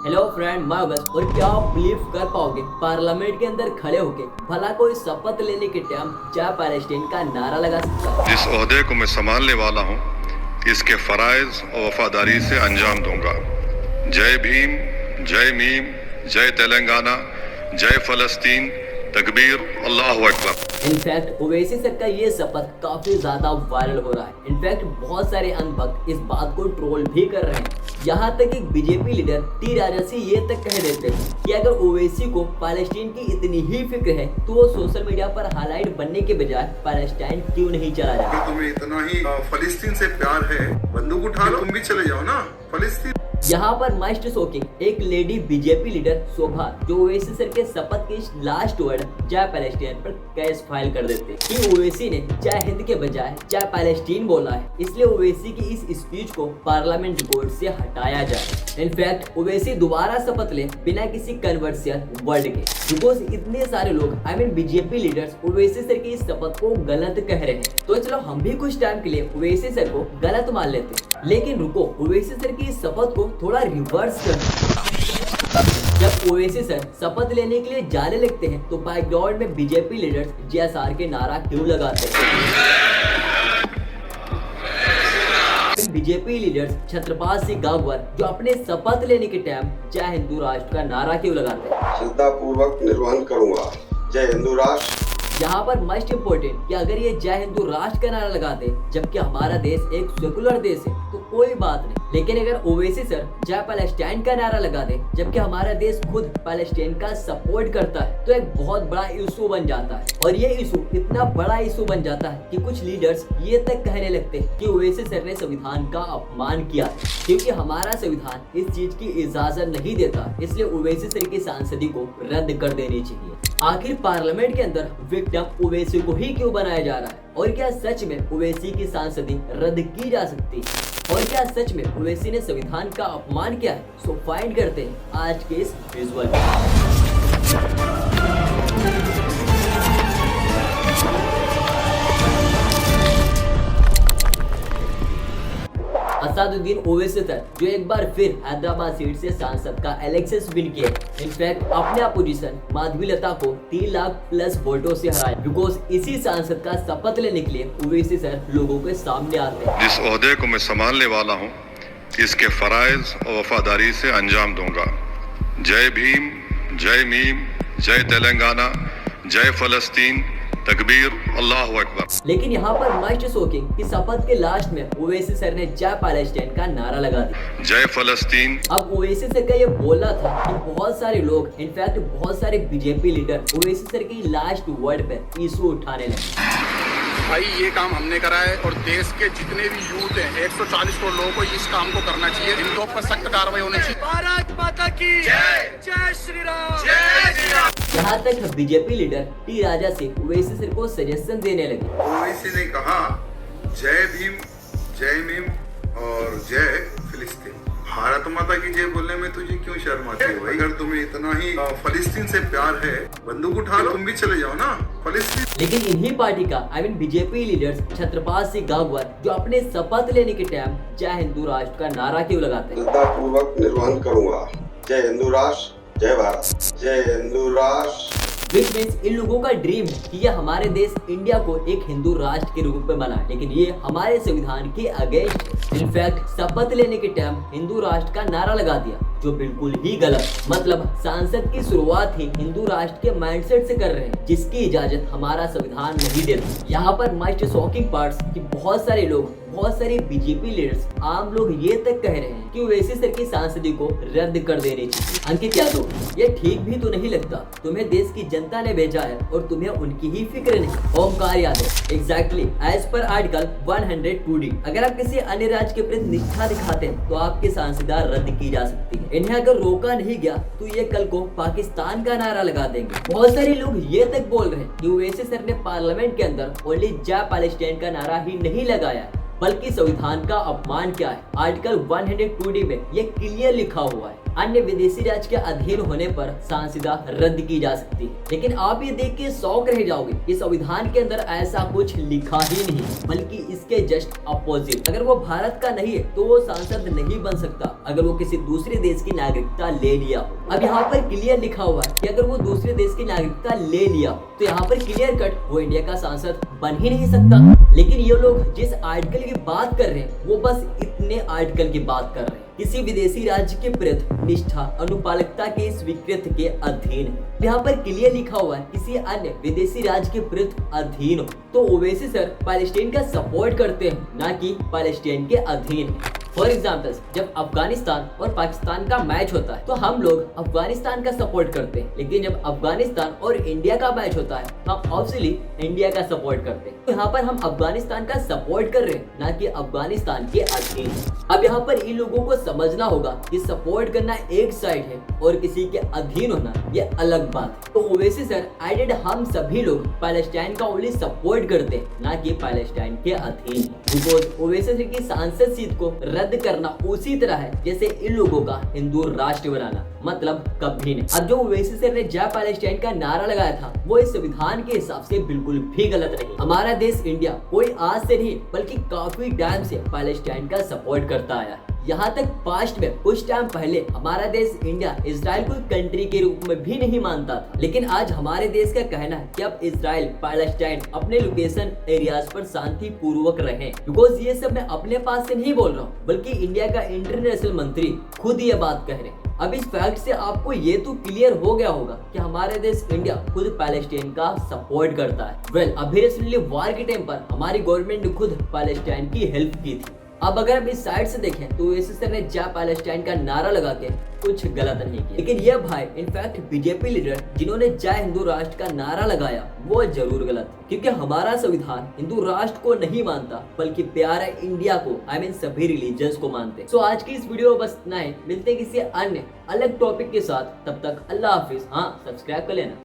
Hello friend, मैं अगस्त। और क्या आप बिलीव कर पाओगे, पार्लियामेंट के अंदर खड़े होके भला कोई शपथ लेने के टाइम जय पैलेस्टीन का नारा लगा सकता है? जिस ओहदे को मैं संभालने वाला हूँ, इसके फराइज और वफादारी से अंजाम दूंगा। जय भीम, जय मीम, जय तेलंगाना, जय फलस्तीन, तकबीर, अल्लाहु अकबर। इनफैक्ट ओवैसी सर का ये शपथ काफी ज्यादा वायरल हो रहा है। इनफैक्ट बहुत सारे अंधभक्त इस बात को ट्रोल भी कर रहे हैं। यहाँ तक एक बीजेपी लीडर टी राजा से ये तक कह देते हैं कि अगर ओवैसी को पैलेस्टीन की इतनी ही फिक्र है तो वो सोशल मीडिया पर हाईलाइट बनने के बजाय पैलेस्टाइन क्यों नहीं चला जाए। तुम्हें इतना ही फलस्तीन से प्यार है, बंदूक उठा लो, तुम भी चले जाओ ना फलस्तीन। यहाँ पर मस्ट शॉकिंग एक लेडी बीजेपी लीडर शोभा, जो ओवैसी सर के शपथ के लास्ट वर्ड जय पैलेस्टीन पर केस फाइल कर देते हैं कि ओवैसी ने जय हिंद के बजाय जय पैलेस्टीन बोला है, इसलिए ओवैसी की इस स्पीच को पार्लियामेंट बोर्ड से हटाया जाए। इनफैक्ट ओवैसी दोबारा शपथ ले बिना किसी कन्वर्शियल वर्ड के, बिकॉज इतने सारे लोग बीजेपी लीडर्स ओवैसी सर की इस शपथ को गलत कह रहे हैं। तो चलो हम भी कुछ टाइम के लिए ओवैसी सर को गलत मान लेते हैं, लेकिन रुको, ओवैसी सर की इस शपथ को थोड़ा रिवर्स कर। जब ओवैसी सर शपथ लेने के लिए जाने लगते हैं तो बैकग्राउंड में बीजेपी लीडर्स JSR के नारा क्यों लगाते हैं? बीजेपी लीडर्स छत्रपति सिंह गांगवर जो अपने शपथ लेने के टाइम जय हिंदू राष्ट्र का नारा क्यों लगाते हैं? श्रद्धा पूर्वक निर्वहन करूंगा, जय हिंदू राष्ट्र। यहाँ पर मस्ट इम्पोर्टेंट कि अगर ये जय हिंदू राष्ट्र का नारा लगाते जबकि हमारा देश एक सेकुलर देश है तो कोई बात नहीं, लेकिन अगर ओवैसी सर जय पैलेस्टाइन का नारा लगा दे जबकि हमारा देश खुद पैलेस्टाइन का सपोर्ट करता है तो एक बहुत बड़ा इशू बन जाता है। और ये इशू इतना बड़ा इशू बन जाता है कि कुछ लीडर्स ये तक कहने लगते हैं कि ओवैसी सर ने संविधान का अपमान किया है, क्योंकि हमारा संविधान इस चीज की इजाजत नहीं देता, इसलिए ओवैसी सर की सांसदी को रद्द कर देनी चाहिए। आखिर पार्लियामेंट के अंदर विक्टिम ओवैसी को ही क्यों बनाया जा रहा है? और क्या सच में ओवैसी की सांसदी रद्द की जा सकती है? और क्या सच में ओवैसी ने संविधान का अपमान किया है? सो फाइंड करते हैं आज के इस विजुअल में। असदुद्दीन ओवैसी सर जो एक बार फिर हैदराबाद सीट से सांसद का इलेक्शन विन किए, इनफैक्ट अपने अपोजिशन माधवीलता को 3 लाख प्लस वोटों से हराया, बिकॉज इसी सांसद का शपथ लेने के लिए ओवैसी सर लोगों के सामने आते हैं। जिस ओहदे को मैं संभालने वाला हूँ, इसके फराइज और वफादारी से अंजाम दूंगा। जय भीम, जय मीम, जय तेलंगाना, जय फलस्तीन, तकबीर, अल्लाहु अकबर। लेकिन यहाँ पर मस्ट शॉकिंग कि शपथ के लास्ट में ओवैसी सर ने जय पैलेस्टाइन का नारा लगा दिया, जय फलस्तीन। अब ओवैसी सर का ये बोलना था कि बहुत सारे लोग, इनफैक्ट बहुत सारे बीजेपी लीडर ओवैसी सर की लास्ट वर्ड पे इशू उठाने लगे। भाई ये काम हमने करा है और देश के जितने भी यूथ हैं 140 करोड़ लोगों को इस काम को करना चाहिए, इनको पर सख्त कार्रवाई होनी चाहिए। भारत माता की जय, जय श्री राम, जय श्री राम। यहाँ तक बीजेपी लीडर टी राजा से ओवैसी सर को सजेशन देने लगे। ओवैसी ने कहा जय भीम, जय मीम और जय फिलिस्तीन। भारत माता की जय बोलने में तुझे क्यों शर्म आती है भाई? अगर तुम्हें इतना ही फलस्तीन से प्यार है, बंदूक उठा लो, तुम भी चले जाओ ना फलस्तीन। लेकिन इन्हीं पार्टी का बीजेपी लीडर्स छत्रपति सिंह गांगवर जो अपने शपथ लेने के टाइम जय हिंदू राष्ट्र का नारा क्यों लगाते हैं? श्रद्धा पूर्वक निर्वहन करूंगा, जय हिंदू राष्ट्र, जय भारत, जय हिंदू राष्ट्र। विच मीन्स इन लोगों का ड्रीम है कि ये हमारे देश इंडिया को एक हिंदू राष्ट्र के रूप में बनाए, लेकिन ये हमारे संविधान के अगेंस्ट। इनफैक्ट शपथ लेने के टाइम हिंदू राष्ट्र का नारा लगा दिया, जो बिल्कुल ही गलत। मतलब सांसद की शुरुआत ही हिंदू राष्ट्र के माइंडसेट से कर रहे हैं, जिसकी इजाजत हमारा संविधान नहीं देता। यहाँ पर मस्ट शॉकिंग पार्ट्स कि बहुत सारे लोग, बहुत सारे बीजेपी लीडर्स, आम लोग ये तक कह रहे हैं कि ओवैसी सर की सांसदी को रद्द कर देनी चाहिए। अंकित यादव, ये ठीक भी तो नहीं लगता? तुम्हें देश की जनता ने भेजा है और तुम्हें उनकी ही फिक्र नहीं। Omkar Yadav, exactly as per article 102D, अगर आप किसी अन्य राज्य के प्रति निष्ठा दिखाते हैं तो आपकी सांसदा रद्द की जा सकती है। इन्हें अगर रोका नहीं गया तो ये कल को पाकिस्तान का नारा लगा देंगे। बहुत सारे लोग ये तक बोल रहे हैं कि ओवैसी सर ने पार्लियामेंट के अंदर ओनली जय पैलेस्टाइन का नारा ही नहीं लगाया, बल्कि संविधान का अपमान किया है। आर्टिकल 102D में ये क्लियर लिखा हुआ है, अन्य विदेशी राज्य के अधीन होने पर सांसदा रद्द की जा सकती है। लेकिन आप ये देख के शौक रह जाओगे कि संविधान के अंदर ऐसा कुछ लिखा ही नहीं, बल्कि इसके जस्ट अपोजिट। अगर वो भारत का नहीं है तो वो सांसद नहीं बन सकता अगर वो किसी दूसरे देश की नागरिकता ले लिया हो। अब यहाँ पर क्लियर लिखा हुआ है कि अगर वो दूसरे देश की नागरिकता ले लिया तो यहाँ पर क्लियर कट वो इंडिया का सांसद बन ही नहीं सकता। लेकिन ये लोग जिस आर्टिकल की बात कर रहे हैं वो बस इतने आर्टिकल की बात कर रहे हैं, किसी विदेशी राज्य के प्रति निष्ठा अनुपालकता के स्वीकृत के अधीन है। यहाँ पर क्लियर लिखा हुआ है किसी अन्य विदेशी राज्य के प्रति अधीन हो। तो ओवैसी सर पैलेस्टाइन का सपोर्ट करते हैं, ना कि पैलेस्टाइन के अधीन है। फॉर एग्जाम्पल, जब अफगानिस्तान और पाकिस्तान का मैच होता है तो हम लोग अफगानिस्तान का सपोर्ट करते हैं, लेकिन जब अफगानिस्तान और इंडिया का मैच होता है तो हम ऑब्वियसली इंडिया का सपोर्ट करते हैं। तो यहाँ पर हम अफगानिस्तान का सपोर्ट कर रहे हैं, ना कि अफगानिस्तान के अधीन। अब यहाँ पर इन लोगों को समझना होगा कि सपोर्ट करना एक साइड है और किसी के अधीन होना ये अलग बात है। तो ओवैसी सर एडेड हम सभी लोग पैलेस्टाइन का ओनली सपोर्ट करते हैं, ना कि पैलेस्टाइन के अधीन। बिकॉज ओवैसी सर की सांसद सीट को रद्द करना उसी तरह है जैसे इन लोगों का हिंदू राष्ट्र बनाना, मतलब कभी नहीं। अब जो ओवैसी सर ने जय पैलेस्टाइन का नारा लगाया था वो इस संविधान के हिसाब से बिल्कुल भी गलत नहीं। हमारा देश इंडिया कोई आज से नहीं बल्कि काफी टाइम से पैलेस्टाइन का सपोर्ट करता आया है। यहाँ तक पास्ट में कुछ टाइम पहले हमारा देश इंडिया इजराइल को कंट्री के रूप में भी नहीं मानता था, लेकिन आज हमारे देश का कहना है कि अब इजराइल पैलेस्टाइन अपने लोकेशन एरियाज पर शांति पूर्वक रहें। बिकॉज ये सब मैं अपने पास से नहीं बोल रहा हूँ, बल्कि इंडिया का इंटरनेशनल मंत्री खुद ये बात कह रहे हैं। अब इस फैक्ट से आपको ये तो क्लियर हो गया होगा कि हमारे देश इंडिया खुद पैलेस्टाइन का सपोर्ट करता है। वेल, अभी रिसेंटली वार के टाइम पर हमारी गवर्नमेंट ने खुद पैलेस्टाइन की हेल्प की थी। अब अगर हम इस साइड से देखें तो ओवैसी सर ने जय पैलेस्टाइन का नारा लगा के कुछ गलत नहीं किया, लेकिन ये भाई इनफैक्ट बीजेपी लीडर जिन्होंने जय हिंदू राष्ट्र का नारा लगाया वो जरूर गलत है, क्योंकि हमारा संविधान हिंदू राष्ट्र को नहीं मानता बल्कि प्यारा इंडिया को, आई मीन सभी रिलीजन्स को मानते हैं। सो आज की इस वीडियो में बस इतना ही, मिलते हैं किसी अन्य अलग टॉपिक के साथ, तब तक अल्लाह हाफिज। हाँ, सब्सक्राइब कर लेना।